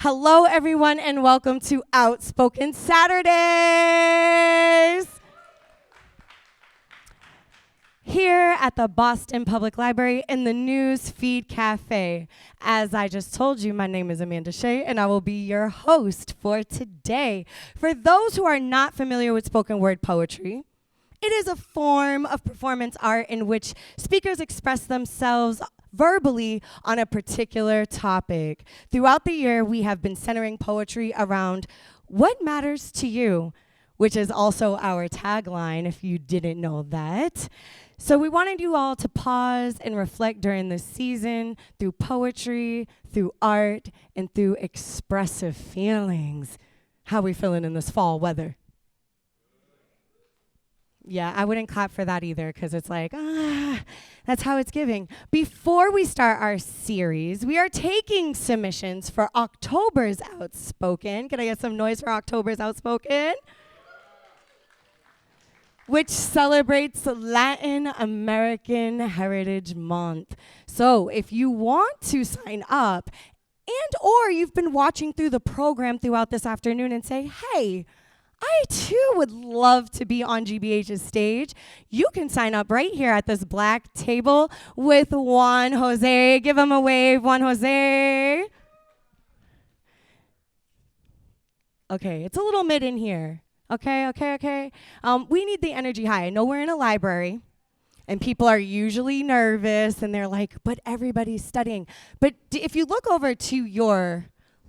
Hello, everyone, and welcome to Outspoken Saturdays. Here at the Boston Public Library in the News Feed Cafe. As I just told you, my name is Amanda Shea, and I will be your host for today. For those who are not familiar with spoken word poetry, it is a form of performance art in which speakers express themselves verbally on a particular topic. Throughout the year, we have been centering poetry around what matters to you, which is also our tagline, if you didn't know that. So we wanted you all to pause and reflect during this season through poetry, through art, and through expressive feelings. How we feeling in this fall weather? Yeah, I wouldn't clap for that either because it's like, that's how it's giving. Before we start our series, we are taking submissions for October's Outspoken. Can I get some noise for October's Outspoken? Which celebrates Latin American Heritage Month. So if you want to sign up and or you've been watching through the program throughout this afternoon and say, hey, I too would love to be on GBH's stage, you can sign up right here at this black table with Juan Jose. Give him a wave, Juan Jose. Okay, it's a little mid in here. Okay. We need the energy high. I know we're in a library, and people are usually nervous, and they're like, but everybody's studying. But if you look over to your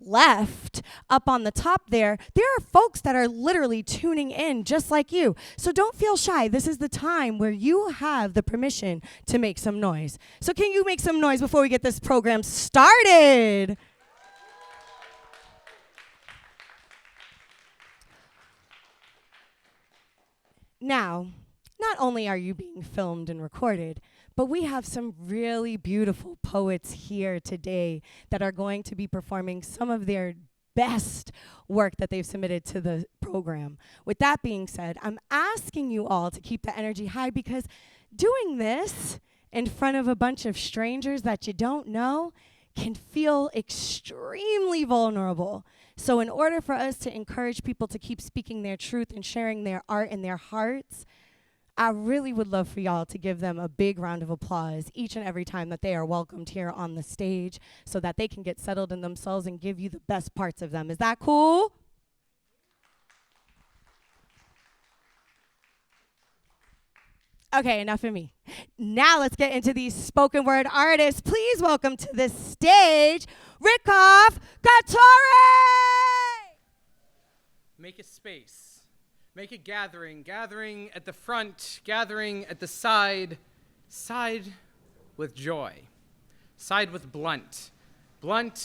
left, up on the top there are folks that are literally tuning in just like you. So don't feel shy. This is the time where you have the permission to make some noise. So can you make some noise before we get this program started? Now, not only are you being filmed and recorded, but we have some really beautiful poets here today that are going to be performing some of their best work that they've submitted to the program. With that being said, I'm asking you all to keep the energy high because doing this in front of a bunch of strangers that you don't know can feel extremely vulnerable. So in order for us to encourage people to keep speaking their truth and sharing their art and their hearts, I really would love for y'all to give them a big round of applause each and every time that they are welcomed here on the stage so that they can get settled in themselves and give you the best parts of them. Is that cool? Okay, enough of me. Now let's get into these spoken word artists. Please welcome to the stage, Rikhav Kothari! Make a space. Make a gathering at the front, gathering at the side with joy, side with blunt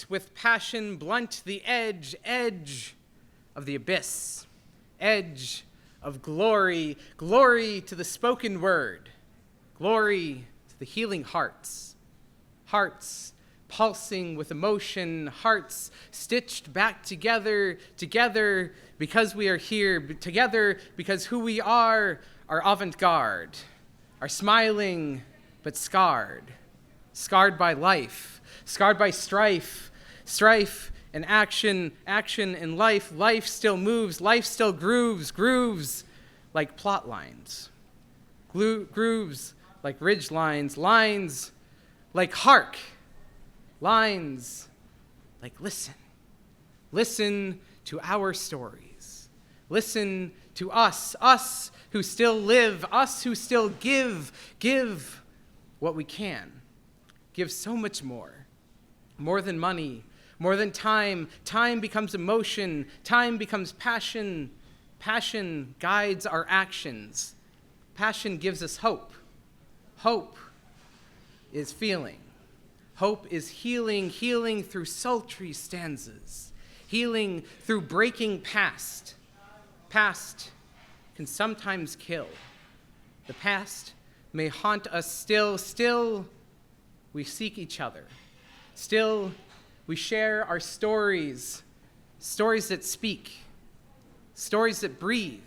with passion, blunt the edge of the abyss, edge of glory to the spoken word, glory to the healing hearts pulsing with emotion, hearts stitched back together because we are here, together because who we are avant-garde, are smiling but scarred by life, scarred by strife and action in life still moves, life still grooves like plot lines, grooves like ridge lines like hark, lines like listen to our stories, listen to us who still live, us who still give what we can, give so much more than money, more than time becomes emotion, time becomes passion guides our actions, passion gives us hope is feeling. Hope is healing through sultry stanzas, healing through breaking past. Past can sometimes kill. The past may haunt us still we seek each other. Still we share our stories that speak, stories that breathe.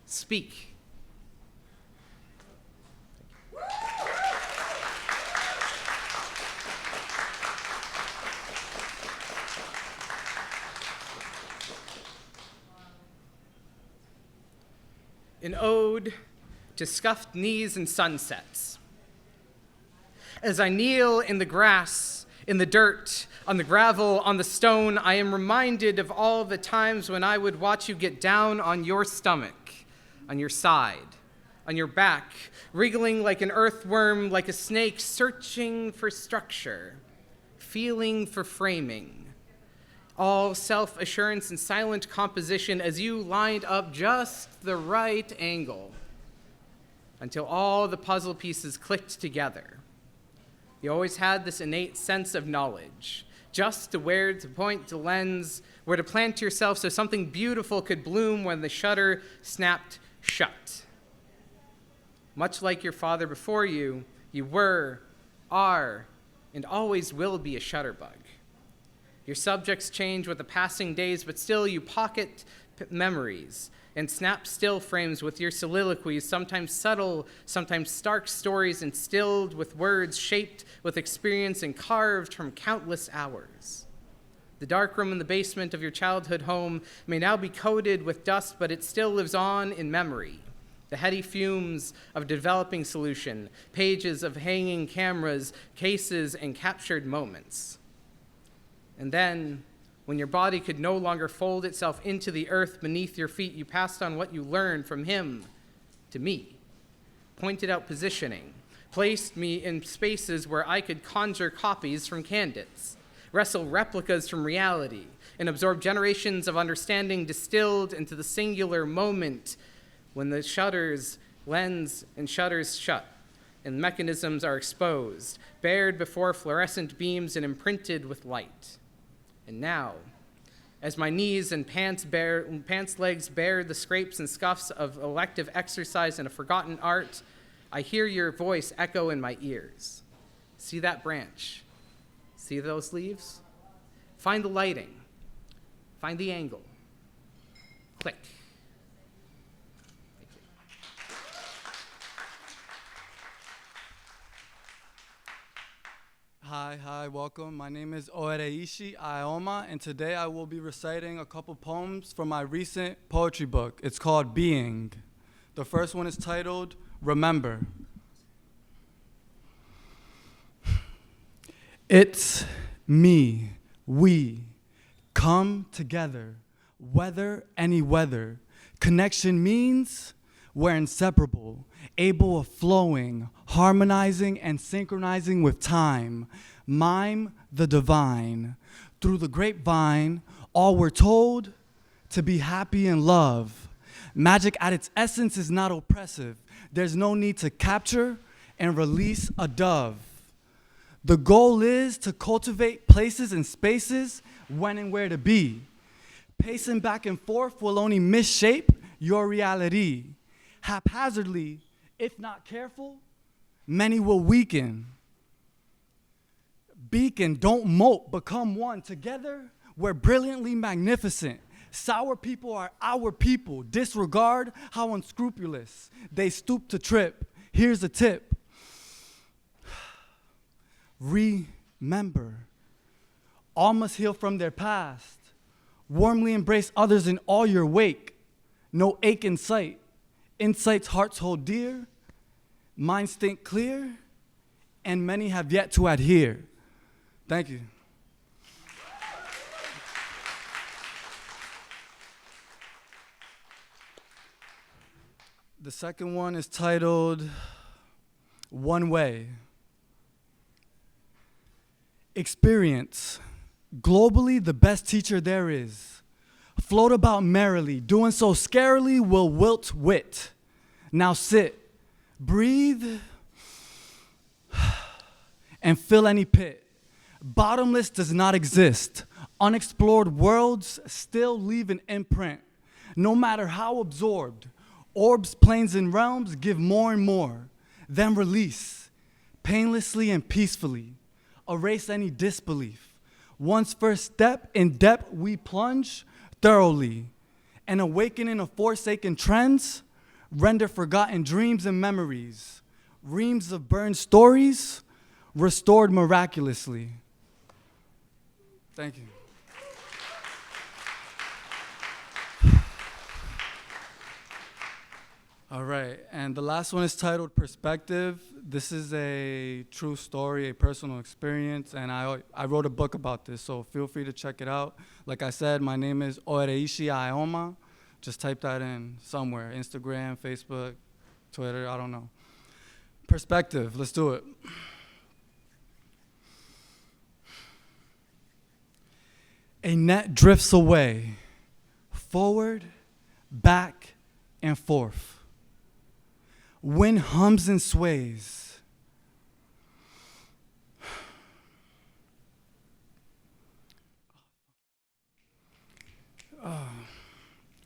Speak. an ode to scuffed knees and sunsets. As I kneel in the grass, in the dirt, on the gravel, on the stone, I am reminded of all the times when I would watch you get down on your stomach, on your side, on your back, wriggling like an earthworm, like a snake, searching for structure, feeling for framing. All self-assurance and silent composition as you lined up just the right angle until all the puzzle pieces clicked together. You always had this innate sense of knowledge, just to where to point the lens, where to plant yourself so something beautiful could bloom when the shutter snapped shut. Much like your father before you, you were, are, and always will be a shutterbug. Your subjects change with the passing days, but still you pocket memories and snap still frames with your soliloquies, sometimes subtle, sometimes stark stories instilled with words shaped with experience and carved from countless hours. The dark room in the basement of your childhood home may now be coated with dust, but it still lives on in memory. The heady fumes of developing solution, pages of hanging cameras, cases, and captured moments. And then, when your body could no longer fold itself into the earth beneath your feet, you passed on what you learned from him to me, pointed out positioning, placed me in spaces where I could conjure copies from candidates, wrestle replicas from reality, and absorb generations of understanding distilled into the singular moment when the shutters, lens, and shutters shut, and mechanisms are exposed, bared before fluorescent beams and imprinted with light. And now, as my knees and pants legs bear the scrapes and scuffs of elective exercise and a forgotten art, I hear your voice echo in my ears. See that branch? See those leaves? Find the lighting. Find the angle. Click. Hi, welcome. My name is Oereishi Aeoma, and today I will be reciting a couple poems from my recent poetry book. It's called Being. The first one is titled Remember. It's me, we, come together, weather any weather. Connection means we're inseparable, able of flowing, harmonizing and synchronizing with time. Mime the divine. Through the grapevine, all we're told to be happy in love. Magic at its essence is not oppressive. There's no need to capture and release a dove. The goal is to cultivate places and spaces when and where to be. Pacing back and forth will only misshape your reality. Haphazardly, if not careful, many will weaken. Beacon, don't mope, become one. Together, we're brilliantly magnificent. Sour people are our people. Disregard how unscrupulous they stoop to trip. Here's a tip. Remember, all must heal from their past. Warmly embrace others in all your wake. No ache in sight. Insights hearts hold dear. Minds think clear. And many have yet to adhere. Thank you. The second one is titled One Way. Experience, globally the best teacher there is. Float about merrily, doing so scarily will wilt wit. Now sit, breathe, and fill any pit. Bottomless does not exist. Unexplored worlds still leave an imprint. No matter how absorbed, orbs, planes, and realms give more and more. Then release, painlessly and peacefully. Erase any disbelief. One's first step in depth we plunge thoroughly. An awakening of forsaken trends, render forgotten dreams and memories. Reams of burned stories, restored miraculously. Thank you. All right, and the last one is titled Perspective. This is a true story, a personal experience, and I wrote a book about this, so feel free to check it out. Like I said, my name is Oereishi Aeoma. Just type that in somewhere, Instagram, Facebook, Twitter, I don't know. Perspective, let's do it. A net drifts away, forward, back, and forth. Wind hums and sways.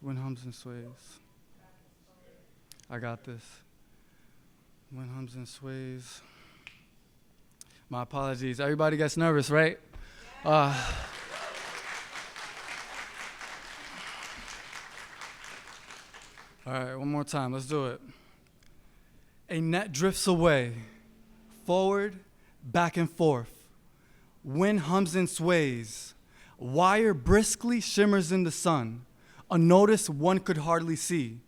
Wind hums and sways. I got this. Wind hums and sways. My apologies. Everybody gets nervous, right? All right, one more time. Let's do it. A net drifts away, forward, back and forth. Wind hums and sways. Wire briskly shimmers in the sun. A notice one could hardly see.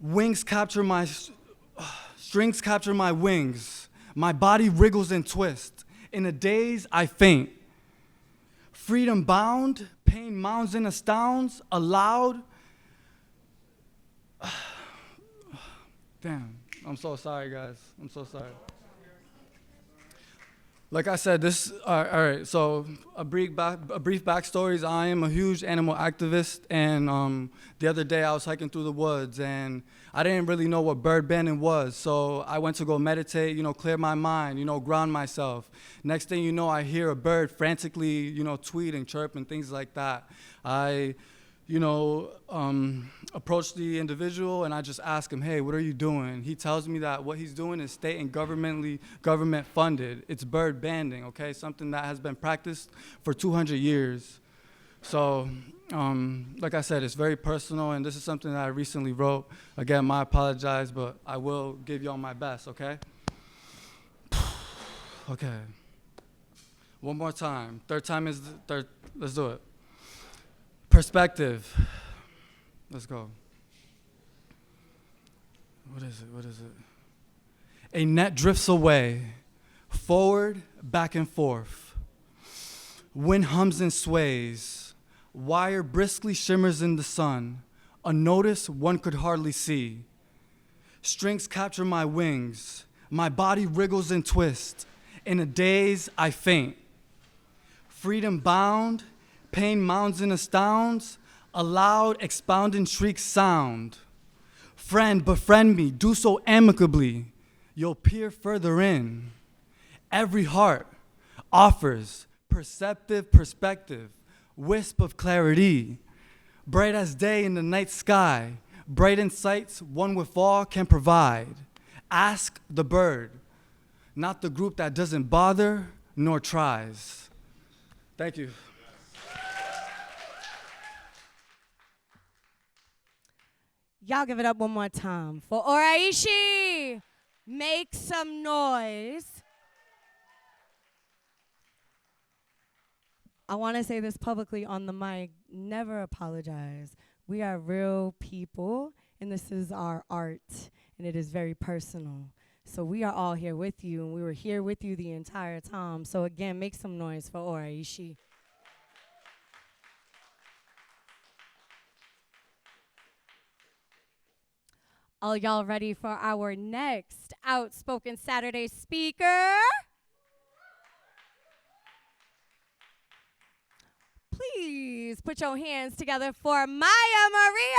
Strings capture my wings. My body wriggles and twists. In a daze, I faint. Freedom bound, pain mounds and astounds, aloud. Damn, I'm so sorry, guys. I'm so sorry. Like I said, all right, so a brief backstory is I am a huge animal activist, and the other day I was hiking through the woods, and I didn't really know what bird banding was, so I went to go meditate, clear my mind, ground myself. Next thing you know, I hear a bird frantically, tweet and chirp and things like that. I approach the individual and I just ask him, hey, what are you doing? He tells me that what he's doing is state and government funded. It's bird banding, okay? Something that has been practiced for 200 years. So, like I said, it's very personal, and this is something that I recently wrote. Again, I apologize, but I will give y'all my best, okay? Okay. One more time. Third time is the third. Let's do it. Perspective. Let's go. What is it? A net drifts away, forward, back and forth. Wind hums and sways. Wire briskly shimmers in the sun. A notice one could hardly see. Strings capture my wings. My body wriggles and twists. In a daze, I faint. Freedom bound, pain mounds and astounds, a loud expounding shriek sound. Friend, befriend me, do so amicably. You'll peer further in. Every heart offers perceptive perspective, wisp of clarity. Bright as day in the night sky, bright insights one with awe can provide. Ask the bird, not the group that doesn't bother nor tries. Thank you. Y'all give it up one more time for Oereishi. Make some noise. I want to say this publicly on the mic. Never apologize. We are real people, and this is our art, and it is very personal. So we are all here with you, and we were here with you the entire time. So again, make some noise for Oereishi. Are y'all ready for our next Outspoken Saturdays speaker? Please put your hands together for Maya Maria.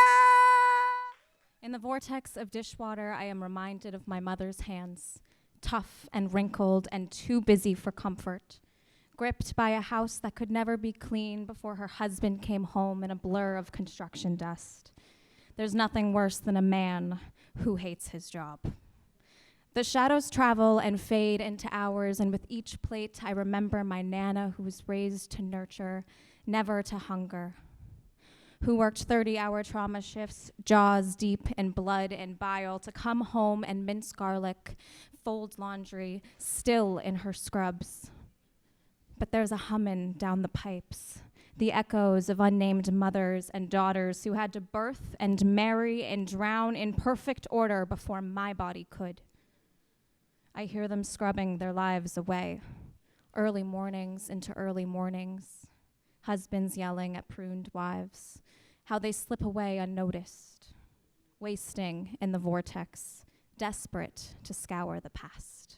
In the vortex of dishwater, I am reminded of my mother's hands, tough and wrinkled and too busy for comfort, gripped by a house that could never be clean before her husband came home in a blur of construction dust. There's nothing worse than a man who hates his job. The shadows travel and fade into hours, and with each plate I remember my Nana, who was raised to nurture, never to hunger, who worked 30-hour trauma shifts, jaws deep in blood and bile, to come home and mince garlic, fold laundry, still in her scrubs. But there's a hummin' down the pipes, the echoes of unnamed mothers and daughters who had to birth and marry and drown in perfect order before my body could. I hear them scrubbing their lives away, early mornings into early mornings, husbands yelling at pruned wives, how they slip away unnoticed, wasting in the vortex, desperate to scour the past.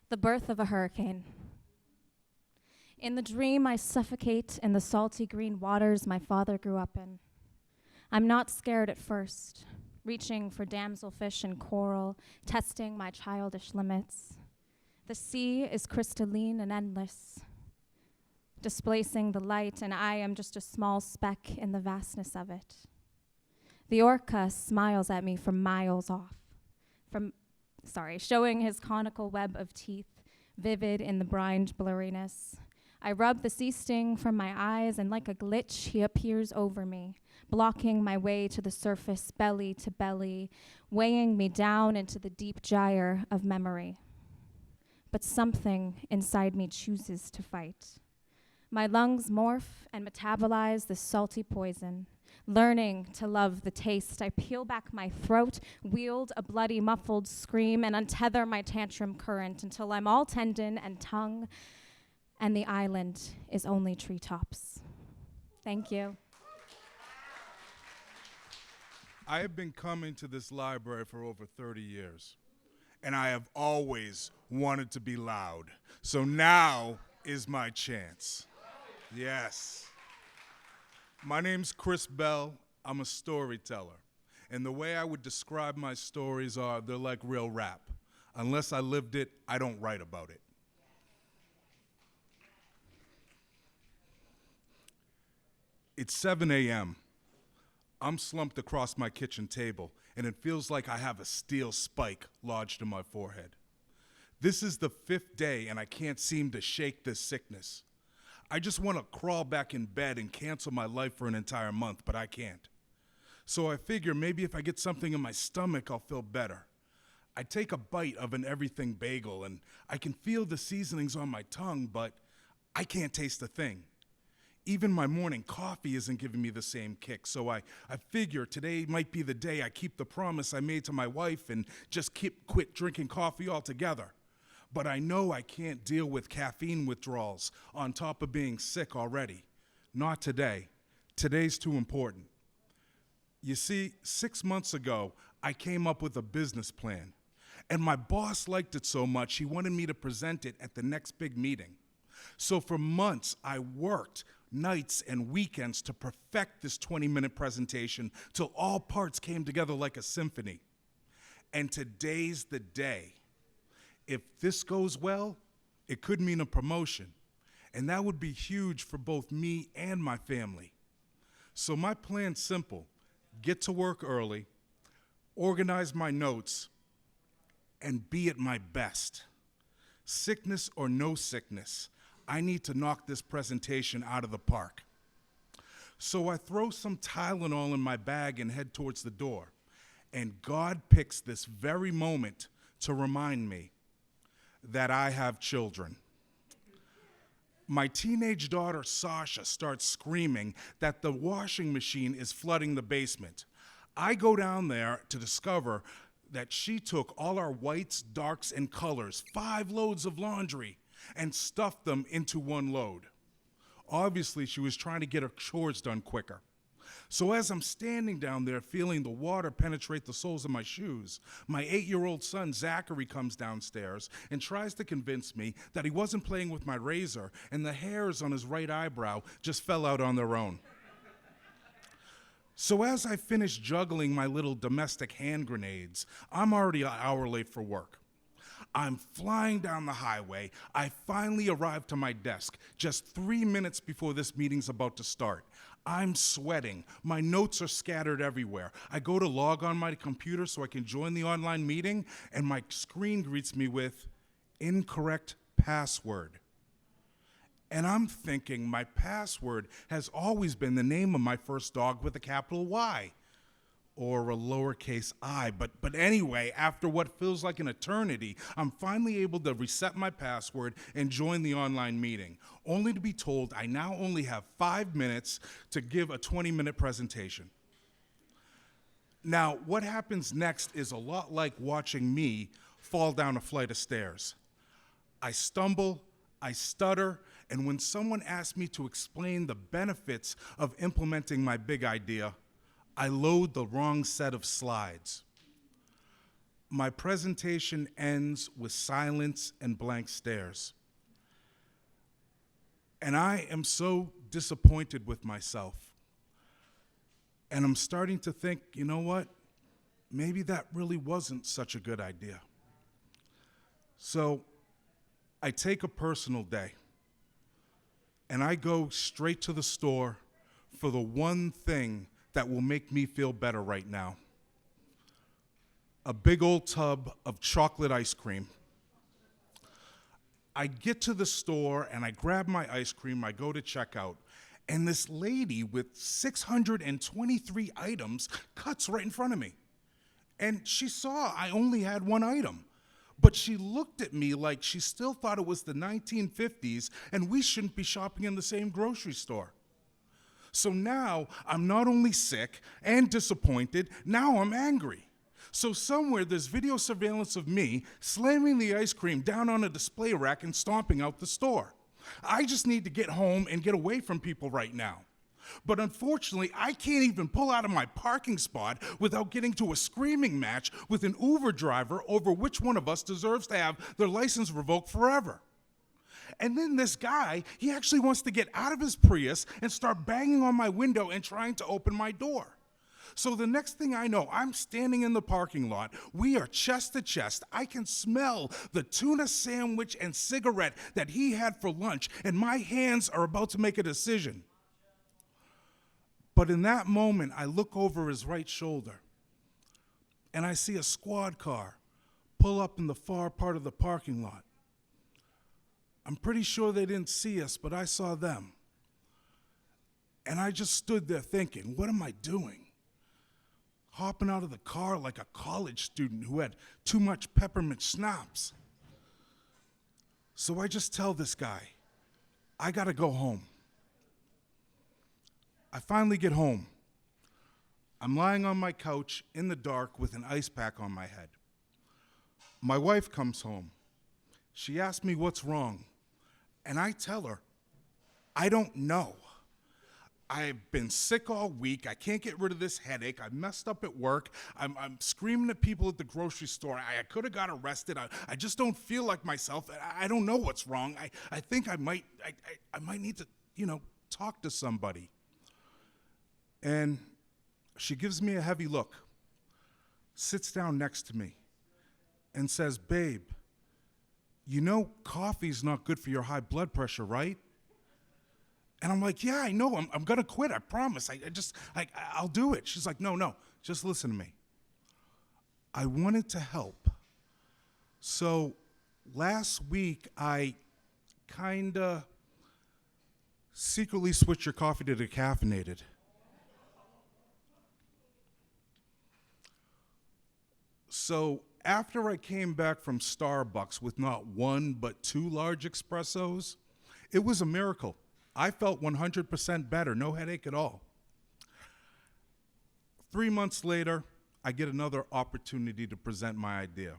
The birth of a hurricane. In the dream, I suffocate in the salty green waters my father grew up in. I'm not scared at first, reaching for damselfish and coral, testing my childish limits. The sea is crystalline and endless, displacing the light, and I am just a small speck in the vastness of it. The orca smiles at me from miles off, showing his conical web of teeth, vivid in the brined blurriness. I rub the sea sting from my eyes, and like a glitch, he appears over me, blocking my way to the surface, belly to belly, weighing me down into the deep gyre of memory. But something inside me chooses to fight. My lungs morph and metabolize the salty poison. Learning to love the taste, I peel back my throat, wield a bloody muffled scream, and untether my tantrum current until I'm all tendon and tongue, and the island is only treetops. Thank you. I have been coming to this library for over 30 years, and I have always wanted to be loud. So now is my chance. Yes. My name's Chris Bell. I'm a storyteller. And the way I would describe my stories are they're like real rap. Unless I lived it, I don't write about it. It's 7 a.m. I'm slumped across my kitchen table, and it feels like I have a steel spike lodged in my forehead. This is the 5th day, and I can't seem to shake this sickness. I just want to crawl back in bed and cancel my life for an entire month, but I can't. So I figure maybe if I get something in my stomach, I'll feel better. I take a bite of an everything bagel, and I can feel the seasonings on my tongue, but I can't taste a thing. Even my morning coffee isn't giving me the same kick, so I figure today might be the day I keep the promise I made to my wife and just quit drinking coffee altogether. But I know I can't deal with caffeine withdrawals on top of being sick already. Not today. Today's too important. You see, 6 months ago, I came up with a business plan, and my boss liked it so much he wanted me to present it at the next big meeting. So for months, I worked nights and weekends to perfect this 20-minute presentation till all parts came together like a symphony. And today's the day. If this goes well, it could mean a promotion, and that would be huge for both me and my family. So my plan's simple: get to work early, organize my notes, and be at my best. Sickness or no sickness, I need to knock this presentation out of the park. So I throw some Tylenol in my bag and head towards the door, and God picks this very moment to remind me that I have children. My teenage daughter, Sasha, starts screaming that the washing machine is flooding the basement. I go down there to discover that she took all our whites, darks, and colors, 5 loads of laundry, and stuffed them into 1 load. Obviously, she was trying to get her chores done quicker. So as I'm standing down there feeling the water penetrate the soles of my shoes, my 8-year-old son, Zachary, comes downstairs and tries to convince me that he wasn't playing with my razor and the hairs on his right eyebrow just fell out on their own. So as I finish juggling my little domestic hand grenades, I'm already an hour late for work. I'm flying down the highway. I finally arrive to my desk just 3 minutes before this meeting's about to start. I'm sweating. My notes are scattered everywhere. I go to log on my computer so I can join the online meeting, and my screen greets me with incorrect password. And I'm thinking my password has always been the name of my first dog with a capital Y. or a lowercase I. But anyway, after what feels like an eternity, I'm finally able to reset my password and join the online meeting, only to be told I now only have 5 minutes to give a 20-minute presentation. Now, what happens next is a lot like watching me fall down a flight of stairs. I stumble, I stutter, and when someone asks me to explain the benefits of implementing my big idea, I load the wrong set of slides. My presentation ends with silence and blank stares. And I am so disappointed with myself. And I'm starting to think, you know what? Maybe that really wasn't such a good idea. So I take a personal day and I go straight to the store for the one thing that will make me feel better right now. A big old tub of chocolate ice cream. I get to the store and I grab my ice cream, I go to checkout, and this lady with 623 items cuts right in front of me. And she saw I only had one item, but she looked at me like she still thought it was the 1950s and we shouldn't be shopping in the same grocery store. So now I'm not only sick and disappointed, now I'm angry. So somewhere there's video surveillance of me slamming the ice cream down on a display rack and stomping out the store. I just need to get home and get away from people right now. But unfortunately, I can't even pull out of my parking spot without getting to a screaming match with an Uber driver over which one of us deserves to have their license revoked forever. And then this guy, he actually wants to get out of his Prius and start banging on my window and trying to open my door. So the next thing I know, I'm standing in the parking lot. We are chest to chest. I can smell the tuna sandwich and cigarette that he had for lunch, and my hands are about to make a decision. But in that moment, I look over his right shoulder, and I see a squad car pull up in the far part of the parking lot. I'm pretty sure they didn't see us, but I saw them. And I just stood there thinking, what am I doing? Hopping out of the car like a college student who had too much peppermint schnapps. So I just tell this guy, I gotta go home. I finally get home. I'm lying on my couch in the dark with an ice pack on my head. My wife comes home. She asks me what's wrong, and I tell her, I don't know. I've been sick all week. I can't get rid of this headache. I messed up at work. I'm screaming at people at the grocery store. I could have got arrested. I just don't feel like myself. I don't know what's wrong. I think I might need to, talk to somebody. And she gives me a heavy look, sits down next to me, and says, babe, you know coffee's not good for your high blood pressure, right? And I'm like, yeah, I know. I'm going to quit. I promise. I'll do it. She's like, no, just listen to me. I wanted to help. So last week, I kind of secretly switched your coffee to decaffeinated. So after I came back from Starbucks with not one but 2 large espressos, it was a miracle. I felt 100% better, no headache at all. 3 months later, I get another opportunity to present my idea.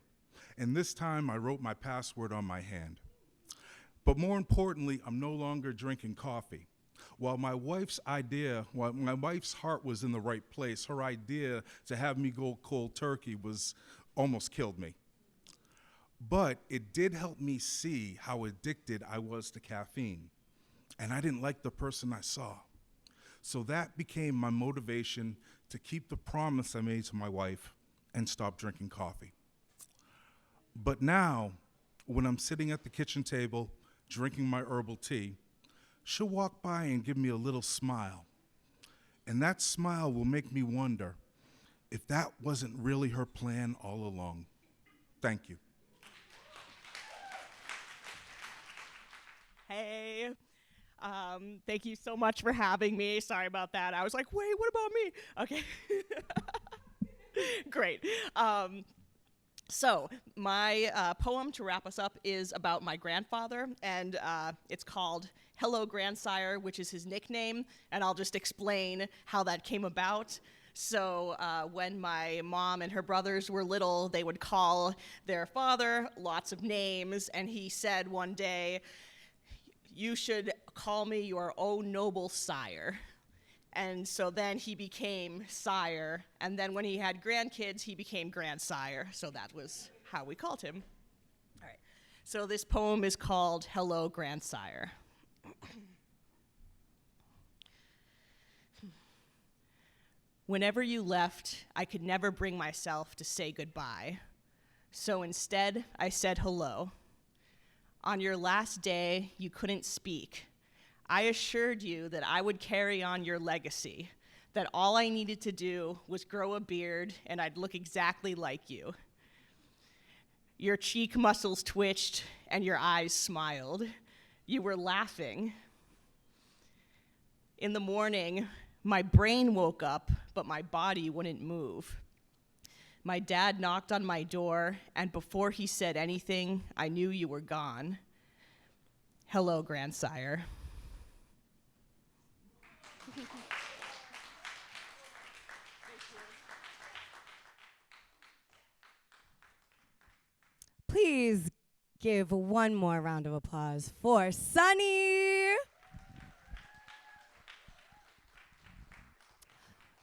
And this time, I wrote my password on my hand. But more importantly, I'm no longer drinking coffee. While my wife's heart was in the right place, her idea to have me go cold turkey almost killed me. But it did help me see how addicted I was to caffeine. And I didn't like the person I saw. So that became my motivation to keep the promise I made to my wife and stop drinking coffee. But now, when I'm sitting at the kitchen table, drinking my herbal tea, she'll walk by and give me a little smile. And that smile will make me wonder if that wasn't really her plan all along. Thank you. Hey. Thank you so much for having me. Sorry about that. I was like, wait, what about me? Okay. Great. So my poem to wrap us up is about my grandfather, and it's called Hello Grandsire, which is his nickname, and I'll just explain how that came about. So when my mom and her brothers were little, they would call their father lots of names, and he said one day, "You should call me your own noble sire." And so then he became sire, and then when he had grandkids, he became grandsire. So that was how we called him. All right. So this poem is called Hello Grandsire. Whenever you left, I could never bring myself to say goodbye. So instead, I said hello. On your last day, you couldn't speak. I assured you that I would carry on your legacy, that all I needed to do was grow a beard and I'd look exactly like you. Your cheek muscles twitched and your eyes smiled. You were laughing. In the morning, my brain woke up, but my body wouldn't move. My dad knocked on my door, and before he said anything, I knew you were gone. Hello, Grandsire. Please give one more round of applause for Sonny.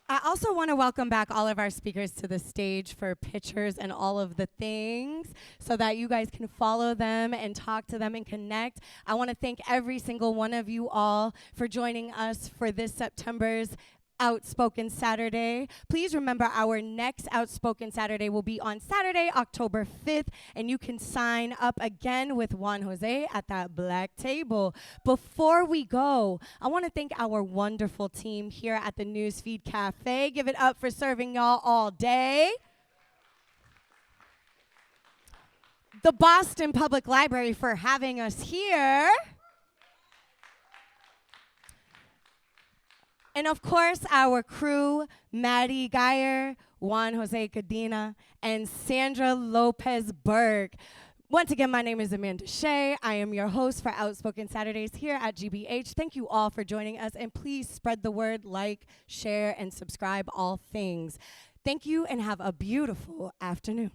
I also want to welcome back all of our speakers to the stage for pictures and all of the things so that you guys can follow them and talk to them and connect. I want to thank every single one of you all for joining us for this September's Outspoken Saturday. Please remember our next Outspoken Saturday will be on Saturday, October 5th, and you can sign up again with Juan Jose at that black table. Before we go, I want to thank our wonderful team here at the Newsfeed Cafe. Give it up for serving y'all all day. The Boston Public Library for having us here. And of course, our crew, Maddie Geyer, Juan Jose Cadena, and Sandra Lopez-Berg. Once again, my name is Amanda Shea. I am your host for Outspoken Saturdays here at GBH. Thank you all for joining us, and please spread the word, like, share, and subscribe, all things. Thank you, and have a beautiful afternoon.